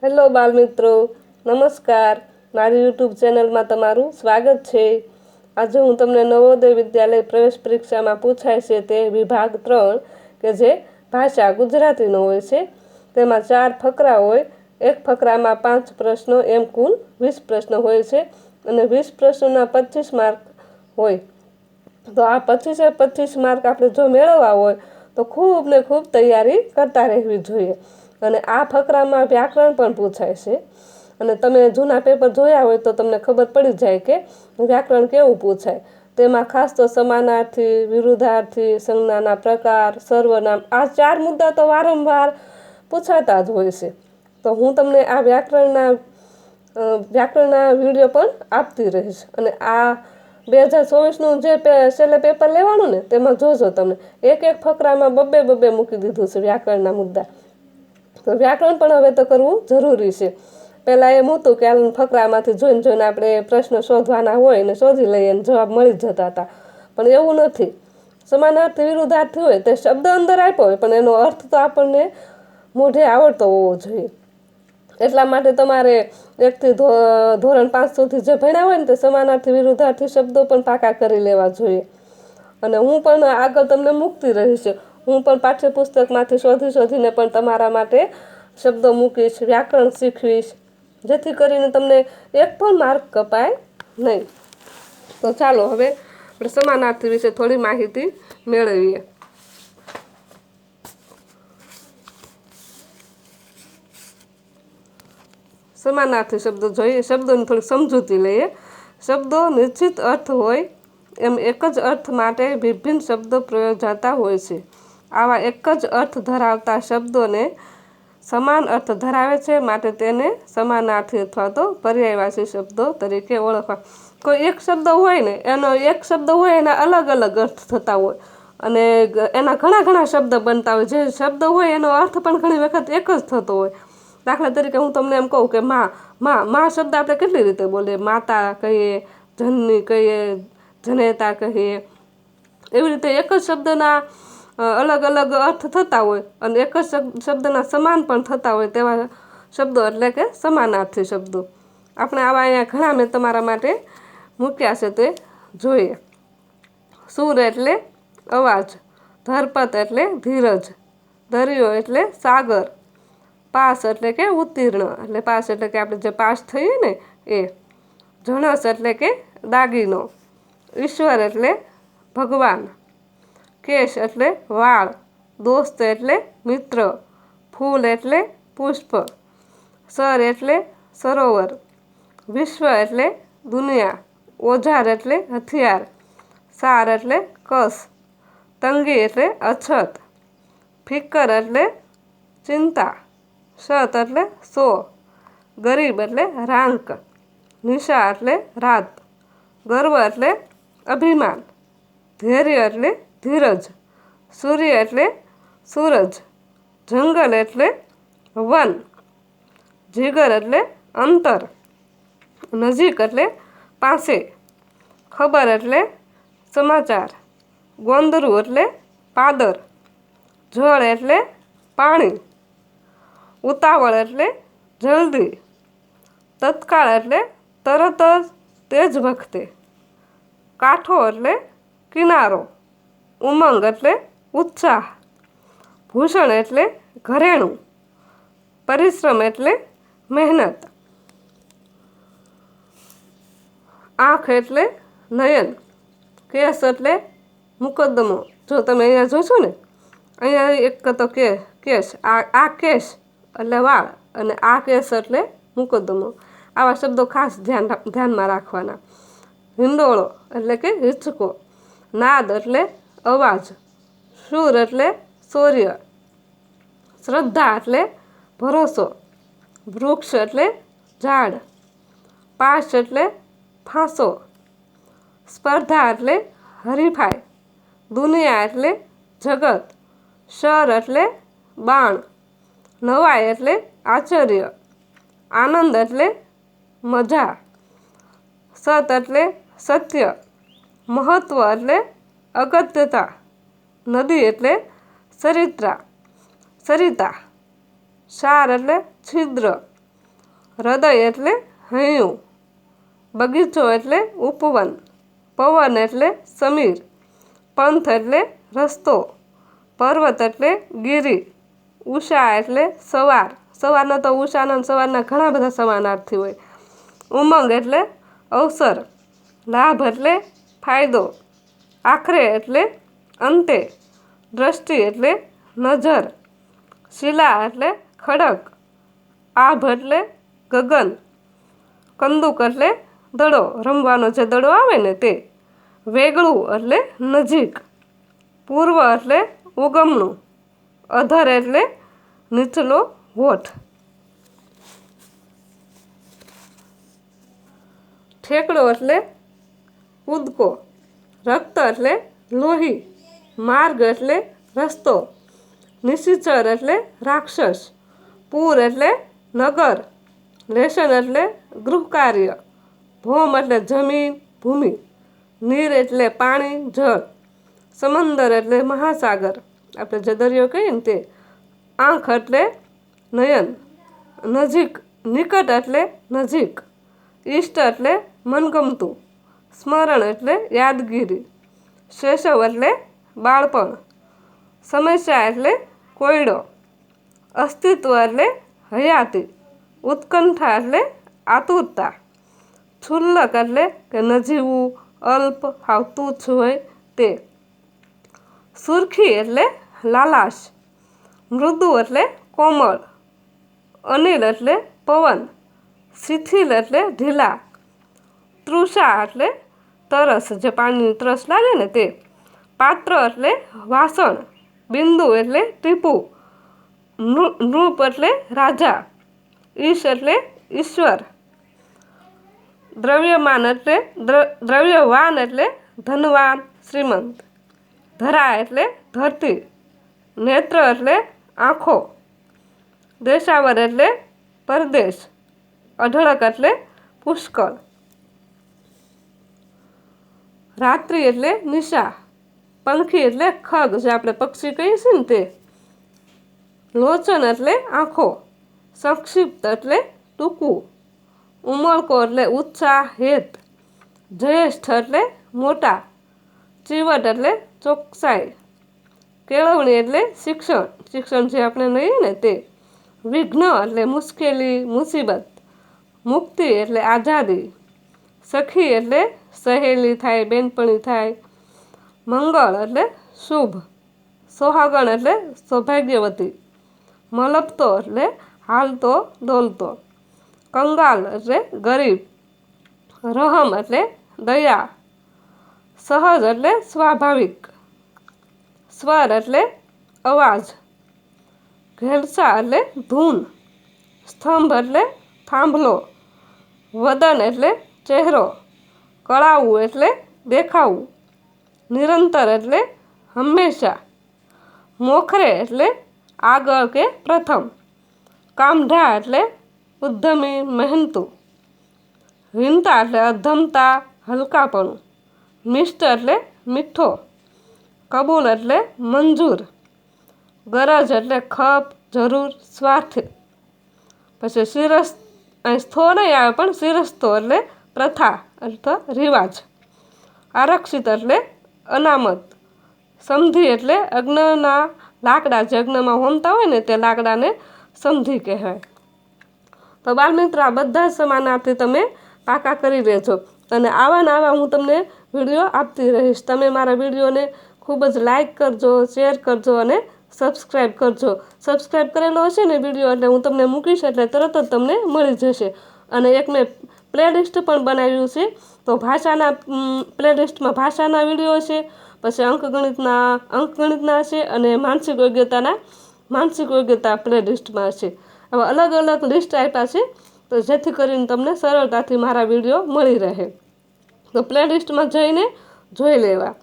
Hello બાળમિત્રો, નમસ્કાર. મારી યુટ્યુબ ચેનલમાં તમારું સ્વાગત છે. આજે હું તમને નવોદય વિદ્યાલય પ્રવેશ પરીક્ષામાં પૂછાય છે તે વિભાગ 3 કે જે ભાષા ગુજરાતીનો હોય છે. તેમાં 4 ફકરા હોય. એક ફકરામાં 5 પ્રશ્નો, એમ કુલ 20 પ્રશ્નો હોય છે અને 20 પ્રશ્નોના 25 માર્ક હોય. તો આ 25 માર્ક આપણે જો મેળવવા હોય તો ખૂબ ને ખૂબ તૈયારી કરતા રહેવી જોઈએ. અને આ ફકરામાં વ્યાકરણ પણ પૂછાય છે. અને તમે જૂના પેપર જોયા હોય તો તમને ખબર પડી જાય કે વ્યાકરણ કેવું પૂછાય. તેમાં ખાસ તો સમાનાર્થી, વિરુદ્ધાર્થી, સંજ્ઞાના પ્રકાર, સર્વનામ, આ 4 મુદ્દા તો વારંવાર પૂછાતા જ હોય છે. તો હું તમને આ વ્યાકરણના વિડીયો પણ આપતી રહીશ. અને આ 2024નું જે છેલ્લે પેપર લેવાનું ને તેમાં જોજો તમે એક ફકરામાં બબ્બે મૂકી દીધું છે વ્યાકરણના મુદ્દા. તો વ્યાકરણ પણ હવે તો કરવું જરૂરી છે. પહેલાં એમ હતું કે ફકરામાંથી જોઈને આપણે પ્રશ્ન શોધવાના હોય ને શોધી લઈએ અને જવાબ મળી જતા હતા. પણ એવું નથી. સમાનાર્થી, વિરુદ્ધાર્થી હોય તે શબ્દ અંદર આપ્યો હોય પણ એનો અર્થ તો આપણને મોઢે આવડતો હોવો જોઈએ. એટલા માટે તમારે 1 થી ધોરણ 5 સુધી જે ભણ્યા હોય ને તે સમાનાર્થી, વિરુદ્ધાર્થી શબ્દો પણ પાકા કરી લેવા જોઈએ. અને હું પણ આગળ તમને મૂકતી રહીશ. હું પણ પાઠ્યપુસ્તકમાંથી શોધીને પણ તમારા માટે શબ્દો મૂકીશ, વ્યાકરણ શીખવીશ, જેથી કરીને તમને એક પણ માર્ક કપાય નહીં. તો ચાલો હવે આપણે સમાનાર્થી વિશે થોડી માહિતી મેળવીએ. સમાનાર્થી શબ્દો જોઈએ. શબ્દોની થોડી સમજૂતી લઈએ. શબ્દો નિશ્ચિત અર્થ હોય એમ એક જ અર્થ માટે વિભિન્ન શબ્દો પ્રયોજાતા હોય છે. આવા એક જ અર્થ ધરાવતા શબ્દોને સમાન અર્થ ધરાવે છે, માટે તેને સમાનાર્થી અથવા તો પર્યાયવાચી શબ્દો તરીકે ઓળખવા. કોઈ એક શબ્દ હોય ને એના અલગ અલગ અર્થ થતા હોય અને એના ઘણા શબ્દ બનતા હોય. જે શબ્દ હોય એનો અર્થ પણ ઘણી વખત એક જ થતો હોય. દાખલા તરીકે હું તમને એમ કહું કે માં શબ્દ આપણે કેટલી રીતે બોલીએ? માતા કહીએ, જનની કહીએ, જનેતા કહીએ. એવી રીતે એક જ શબ્દના અલગ અલગ અર્થ થતા હોય અને એક જ શબ્દના સમાન પણ થતા હોય તેવા શબ્દો એટલે કે સમાનાર્થી શબ્દો. આપણે આવા અહીંયા ઘણા મેં તમારા માટે મૂક્યા છે તે જોઈએ. સુર એટલે અવાજ, ધરપત એટલે ધીરજ, દરિયો એટલે સાગર, પાસ એટલે કે ઉત્તીર્ણ, એટલે પાસ એટલે કે આપણે જે પાસ થઈએ ને એ, જણસ એટલે કે દાગીનો, ઈશ્વર એટલે ભગવાન, કેશ એટલે વાળ, દોસ્ત એટલે મિત્ર, ફૂલ એટલે પુષ્પ, સર એટલે સરોવર, વિશ્વ એટલે દુનિયા, ઓજાર એટલે હથિયાર, સાર એટલે કસ, તંગી એટલે અછત, ફિકર એટલે ચિંતા, સત એટલે 100, ગરીબ એટલે રાંક, નિશા એટલે રાત, ગર્વ એટલે અભિમાન, ધૈર્ય એટલે ધીરજ, સૂર્ય એટલે સૂરજ, જંગલ એટલે વન, જીગર એટલે અંતર, નજીક એટલે પાસે, ખબર એટલે સમાચાર, ગોંદરું એટલે પાદર, જળ એટલે પાણી, ઉતાવળ એટલે જલ્દી, તત્કાળ એટલે તરત જ, તે જ વખતે, કાંઠો એટલે કિનારો, ઉમંગ એટલે ઉત્સાહ, ભૂષણ એટલે ઘરેણું, પરિશ્રમ એટલે મહેનત, આંખ એટલે નયન, કેસ એટલે મુકદ્દમો. જો તમે અહીંયા જોશો ને, અહીંયા એક તો કેસ, આ કેસ એટલે વાળ અને આ કેસ એટલે મુકદ્દમો. આવા શબ્દો ખાસ ધ્યાનમાં રાખવાના. હિંડોળો એટલે કે હિંચકો, નાદ એટલે અવાજ, શૂર એટલે શૌર્ય, શ્રદ્ધા એટલે ભરોસો, વૃક્ષ એટલે ઝાડ, પાશ એટલે ફાંસો, સ્પર્ધા એટલે હરીફાઈ, દુનિયા એટલે જગત, શર એટલે બાણ, નવાઈ એટલે આશ્ચર્ય, આનંદ એટલે મજા, સત એટલે સત્ય, મહત્વ એટલે અગત્યતા, નદી એટલે સરિતા, સાર એટલે છિદ્ર, હૃદય એટલે હૈયું, બગીચો એટલે ઉપવન, પવન એટલે સમીર, પંથ એટલે રસ્તો, પર્વત એટલે ગિરી, ઉષા એટલે સવાર, સવારના તો ઉષાના સવારના ઘણા બધા સમાનાર્થી હોય, ઉમંગ એટલે અવસર, લાભ એટલે ફાયદો, આખરે એટલે અંતે, દ્રષ્ટિ એટલે નજર, શિલા એટલે ખડક, આભ એટલે ગગન, કંદુક એટલે દડો, રમવાનો જે દડો આવે ને તે, વેગળું એટલે નજીક, પૂર્વ એટલે ઉગમનું, અધર એટલે નીચલો હોઠ, ઠેકડો એટલે કૂદકો, રક્ત એટલે લોહી, માર્ગ એટલે રસ્તો, નિશિચર એટલે રાક્ષસ, પૂર એટલે નગર, લેશન એટલે ગૃહકાર્ય, ભૌમ એટલે જમીન ભૂમિ, નીર એટલે પાણી જળ, સમંદર એટલે મહાસાગર, આપણે જે દરિયો કહીએ ને તે, આંખ એટલે નયન, નજીક નિકટ એટલે નજીક, ઈષ્ટ એટલે મનગમતું, સ્મરણ એટલે યાદગીરી, શૈશવ એટલે બાળપણ, સમસ્યા એટલે કોયડો, અસ્તિત્વ એટલે હયાતી, ઉત્કંઠા એટલે આતુરતા, છુલ્લક એટલે કે નજીવું, અલ્પ, હાવ તુચ્છ હોય તે, સુરખી એટલે લાલાશ, મૃદુ એટલે કોમળ, અનિલ એટલે પવન, શિથિલ એટલે ઢીલા, તૃષા એટલે તરસ, જે પાણીની તરસ લાગે ને તે, પાત્ર એટલે વાસણ, બિંદુ એટલે ટીપું, નૃપ એટલે રાજા, ઈશ એટલે ઈશ્વર, દ્રવ્યવાન એટલે ધનવાન શ્રીમંત, ધરા એટલે ધરતી, નેત્ર એટલે આંખો, દેશાવર એટલે પરદેશ, અઢળક એટલે પુષ્કળ, રાત્રિ એટલે નિશા, પંખી એટલે ખગ, જે આપણે પક્ષી કહીએ છીએ ને તે, લોચન એટલે આંખો, સંક્ષિપ્ત એટલે ટૂંકું, ઉમળકો એટલે ઉત્સાહ હેત, જ્યેષ્ઠ એટલે મોટા, ચીવટ એટલે ચોકસાઈ, કેળવણી એટલે શિક્ષણ, શિક્ષણ જે આપણે લઈએ ને તે, વિઘ્ન એટલે મુશ્કેલી મુસીબત, મુક્તિ એટલે આઝાદી, સખી એટલે સહેલી થાય, બેનપણી થાય, મંગળ એટલે શુભ, સોહાગણ એટલે સૌભાગ્યવતી, મલપતો એટલે હાલતો દોલતો, કંગાલ એટલે ગરીબ, રહમ એટલે દયા, સહજ એટલે સ્વાભાવિક, સ્વર એટલે અવાજ, ઘેલસા એટલે ધૂન, સ્તંભ એટલે થાંભલો, વદન એટલે ચહેરો, કળાવું એટલે દેખાવું, નિરંતર એટલે હંમેશા, મોખરે એટલે આગળ કે પ્રથમ, કામઢા એટલે ઉદ્યમી મહેનતુ, હિંતા એટલે અધમતા હલકાપણું, મિષ્ટ એટલે મીઠો, કબૂલ એટલે મંજૂર, ગરજ એટલે ખપ જરૂર સ્વાર્થ, પછી શિરસ્ અહીં સ્થો નહીં આવે પણ શિરસ્તો એટલે પ્રથા અથવા રિવાજ, આરક્ષિત એટલે અનામત, સમધી એટલે અગ્નના લાકડા, જે અગ્નમાં હોમતા હોય ને તે લાકડાને સમધી કહેવાય. તો બાળમિત્રો, આ બધા સમાનાર્થી તમે પાકા કરી લેજો અને આવા હું તમને વિડીયો આપતી રહીશ. તમે મારા વિડીયોને ખૂબ જ લાઈક કરજો, શેર કરજો અને સબસ્ક્રાઈબ કરજો. સબસ્ક્રાઈબ કરેલો હશે ને વિડીયો એટલે હું તમને મૂકીશ એટલે તરત જ તમને મળી જશે. અને એક મેં પ્લેલિસ્ટ પણ બનાવ્યું છે, તો ભાષાના પ્લેલિસ્ટમાં ભાષાના વિડીયો છે, પછી અંકગણિતના છે અને માનસિક યોગ્યતા પ્લેલિસ્ટમાં છે. આવા અલગ અલગ લિસ્ટ આપ્યા છે, તો જેથી કરીને તમને સરળતાથી મારા વિડીયો મળી રહે. તો પ્લેલિસ્ટમાં જઈને જોઈ લેવા.